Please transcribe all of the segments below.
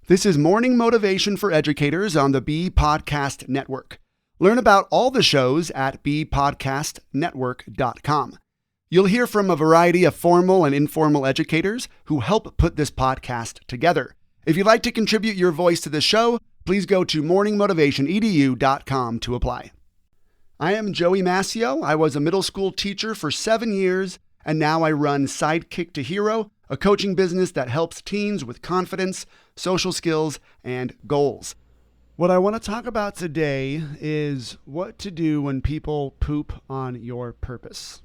This is Morning Motivation for Educators on the Bee Podcast Network. Learn about all the shows at beepodcastnetwork.com. You'll hear from a variety of formal and informal educators who help put this podcast together. If you'd like to contribute your voice to the show, please go to morningmotivationedu.com to apply. I am Joey Mascio. I was a middle school teacher for 7 years, and now I run Sidekick to Hero, a coaching business that helps teens with confidence, social skills, and goals. What I want to talk about today is what to do when people poop on your purpose.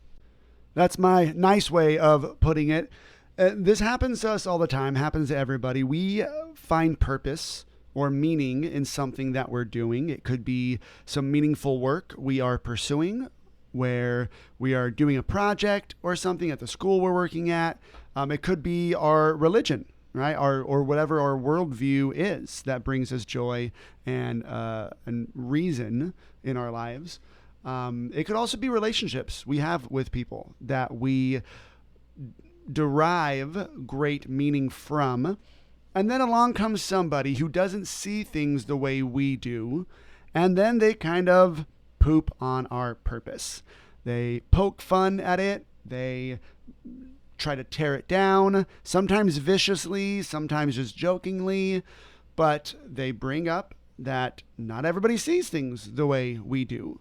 That's my nice way of putting it. This happens to us all the time, happens to everybody. We find purpose or meaning in something that we're doing. It could be some meaningful work we are pursuing, where we are doing a project or something at the school we're working at. It could be our religion, right? Or whatever our worldview is that brings us joy and reason in our lives. It could also be relationships we have with people that we derive great meaning from. And then along comes somebody who doesn't see things the way we do. And then they kind of poop on our purpose. They poke fun at it. They try to tear it down, sometimes viciously, sometimes just jokingly, but they bring up that not everybody sees things the way we do.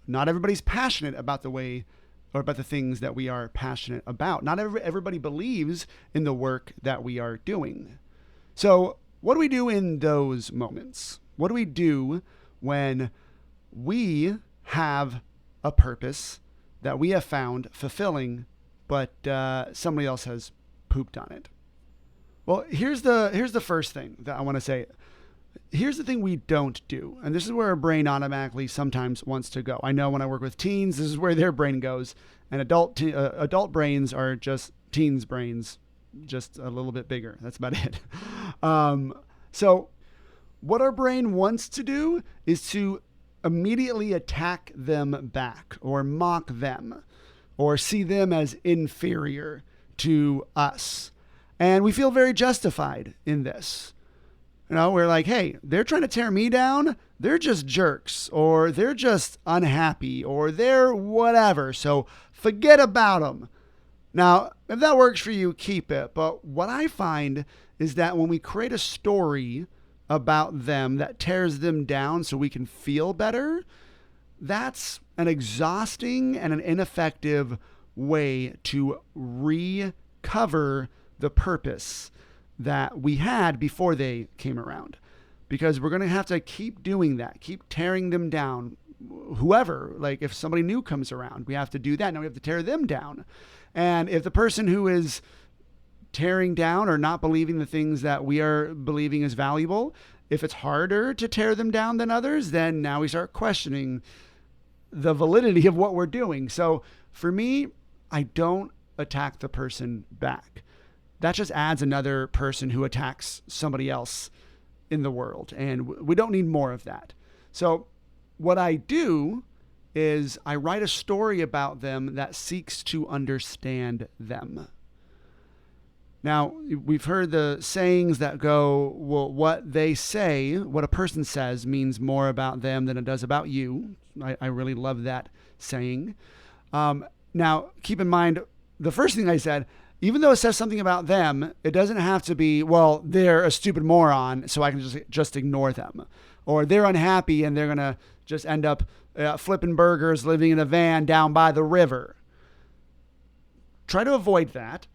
Not everybody's passionate about the way or about the things that we are passionate about. Not everybody believes in the work that we are doing. So what do we do in those moments? What do we do when we have a purpose that we have found fulfilling, but somebody else has pooped on it? Well, here's the first thing that I want to say. Here's the thing we don't do, and this is where our brain automatically sometimes wants to go. I know when I work with teens, this is where their brain goes, and adult brains are just teens' brains, just a little bit bigger. That's about it. So what our brain wants to do is to immediately attack them back or mock them or see them as inferior to us. And we feel very justified in this. You know, we're like, hey, they're trying to tear me down. They're just jerks, or they're just unhappy, or they're whatever. So forget about them. Now, if that works for you, keep it. But what I find is that when we create a story about them that tears them down so we can feel better, that's an exhausting and an ineffective way to recover the purpose that we had before they came around. Because we're going to have to keep doing that, keep tearing them down. Whoever, like if somebody new comes around, we have to do that. Now we have to tear them down. And if the person who is tearing down or not believing the things that we are believing is valuable, if it's harder to tear them down than others, then now we start questioning the validity of what we're doing. So for me, I don't attack the person back. That just adds another person who attacks somebody else in the world. And we don't need more of that. So what I do is I write a story about them that seeks to understand them. Now, we've heard the sayings that go, well, what they say, what a person says means more about them than it does about you. I really love that saying. Now, keep in mind, the first thing I said, even though it says something about them, it doesn't have to be, well, they're a stupid moron, so I can just ignore them. Or they're unhappy and they're going to just end up flipping burgers, living in a van down by the river. Try to avoid that.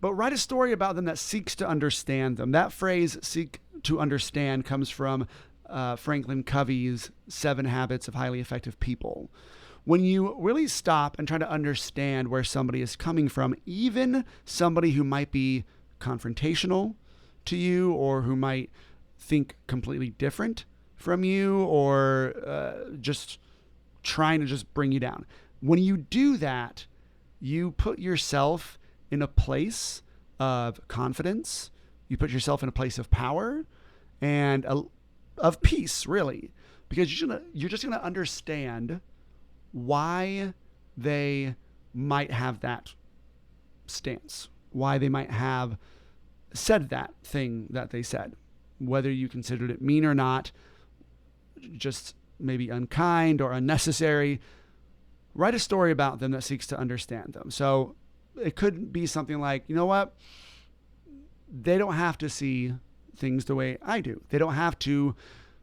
But write a story about them that seeks to understand them. That phrase, seek to understand, comes from Franklin Covey's 7 Habits of Highly Effective People. When you really stop and try to understand where somebody is coming from, even somebody who might be confrontational to you or who might think completely different from you or just trying to just bring you down. When you do that, you put yourself in a place of confidence. You put yourself in a place of power and of peace, really, because you're just going to understand why they might have that stance, why they might have said that thing that they said, whether you considered it mean or not, just maybe unkind or unnecessary. Write a story about them that seeks to understand them. So it could be something like, you know what? They don't have to see things the way I do. They don't have to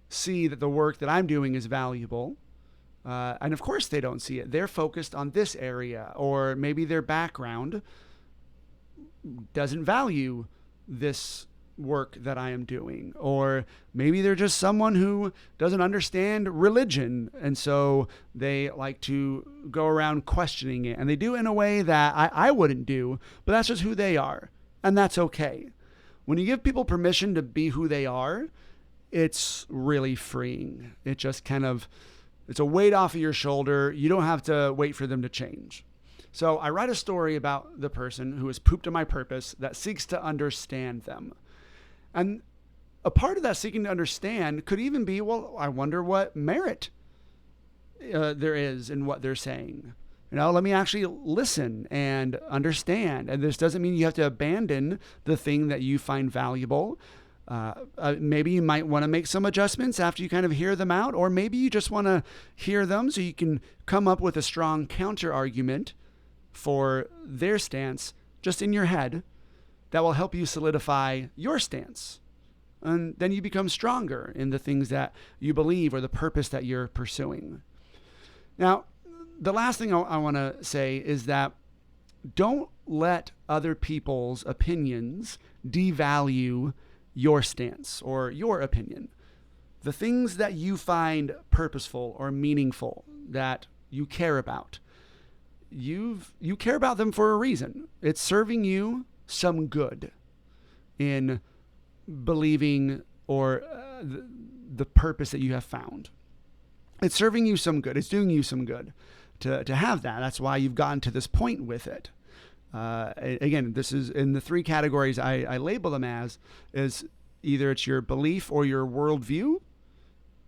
see that the work that I'm doing is valuable. And of course they don't see it. They're focused on this area, or maybe their background doesn't value this work that I am doing, or maybe they're just someone who doesn't understand religion, and so they like to go around questioning it, and they do it in a way that I wouldn't do, but that's just who they are, and that's okay. When you give people permission to be who they are, it's really freeing. It just it's a weight off of your shoulder. You don't have to wait for them to change. So I write a story about the person who has pooped on my purpose that seeks to understand them. And a part of that seeking to understand could even be, well, I wonder what merit there is in what they're saying. Let me actually listen and understand. And this doesn't mean you have to abandon the thing that you find valuable. Maybe you might want to make some adjustments after you kind of hear them out, or maybe you just want to hear them so you can come up with a strong counter argument for their stance just in your head that will help you solidify your stance. And then you become stronger in the things that you believe or the purpose that you're pursuing. Now, the last thing I want to say is that don't let other people's opinions devalue your stance or your opinion. The things that you find purposeful or meaningful that you care about, you care about them for a reason. It's serving you some good in believing or the purpose that you have found. It's serving you some good. It's doing you some good to have that. That's why you've gotten to this point with it. Again, this is in the three categories I label them as, is either it's your belief or your worldview.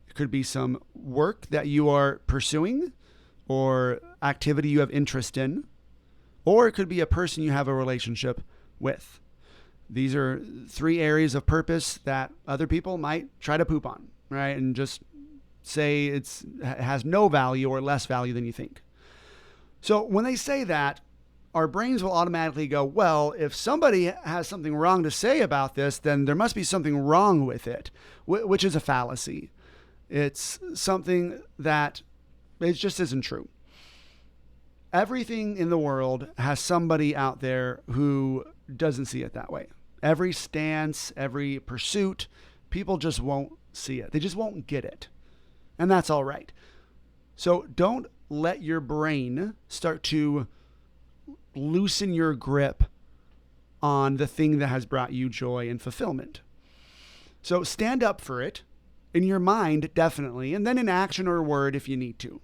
It could be some work that you are pursuing or activity you have interest in, or it could be a person you have a relationship with. These are three areas of purpose that other people might try to poop on, right? And just say it has no value or less value than you think. So when they say that, our brains will automatically go, well, if somebody has something wrong to say about this, then there must be something wrong with it, which is a fallacy. It's something that it just isn't true. Everything in the world has somebody out there who doesn't see it that way. Every stance, every pursuit, people just won't see it. They just won't get it. And that's all right. So don't let your brain start to loosen your grip on the thing that has brought you joy and fulfillment. So stand up for it in your mind, definitely, and then in action or word if you need to.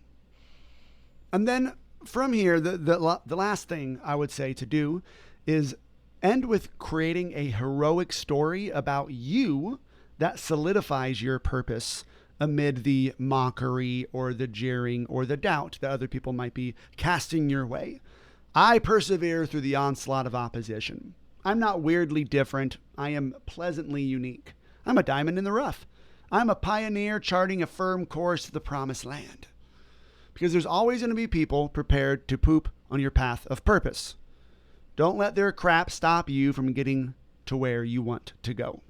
And then from here, the last thing I would say to do is end with creating a heroic story about you that solidifies your purpose amid the mockery or the jeering or the doubt that other people might be casting your way. I persevere through the onslaught of opposition. I'm not weirdly different. I am pleasantly unique. I'm a diamond in the rough. I'm a pioneer charting a firm course to the promised land. Because there's always going to be people prepared to poop on your path of purpose. Don't let their crap stop you from getting to where you want to go.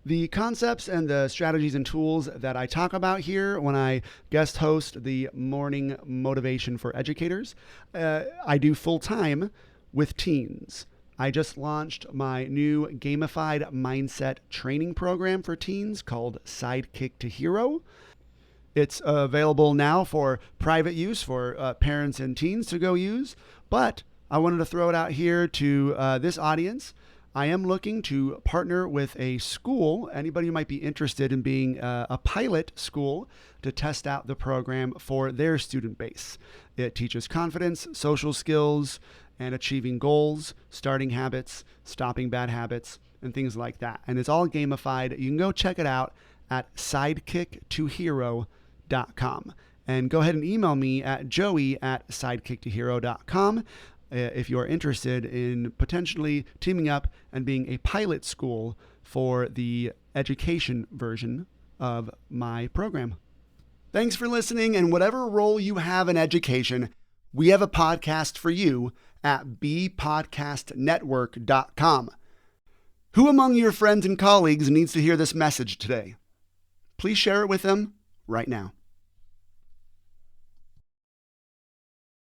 The concepts and the strategies and tools that I talk about here when I guest host the Morning Motivation for Educators, I do full time with teens. I just launched my new gamified mindset training program for teens called Sidekick to Hero. It's available now for private use for parents and teens to go use, but I wanted to throw it out here to this audience. I am looking to partner with a school, anybody who might be interested in being a pilot school, to test out the program for their student base. It teaches confidence, social skills, and achieving goals, starting habits, stopping bad habits, and things like that. And it's all gamified. You can go check it out at sidekicktohero.com. And go ahead and email me at joey@sidekicktohero.com. if you're interested in potentially teaming up and being a pilot school for the education version of my program. Thanks for listening, and whatever role you have in education, we have a podcast for you at bpodcastnetwork.com. Who among your friends and colleagues needs to hear this message today? Please share it with them right now.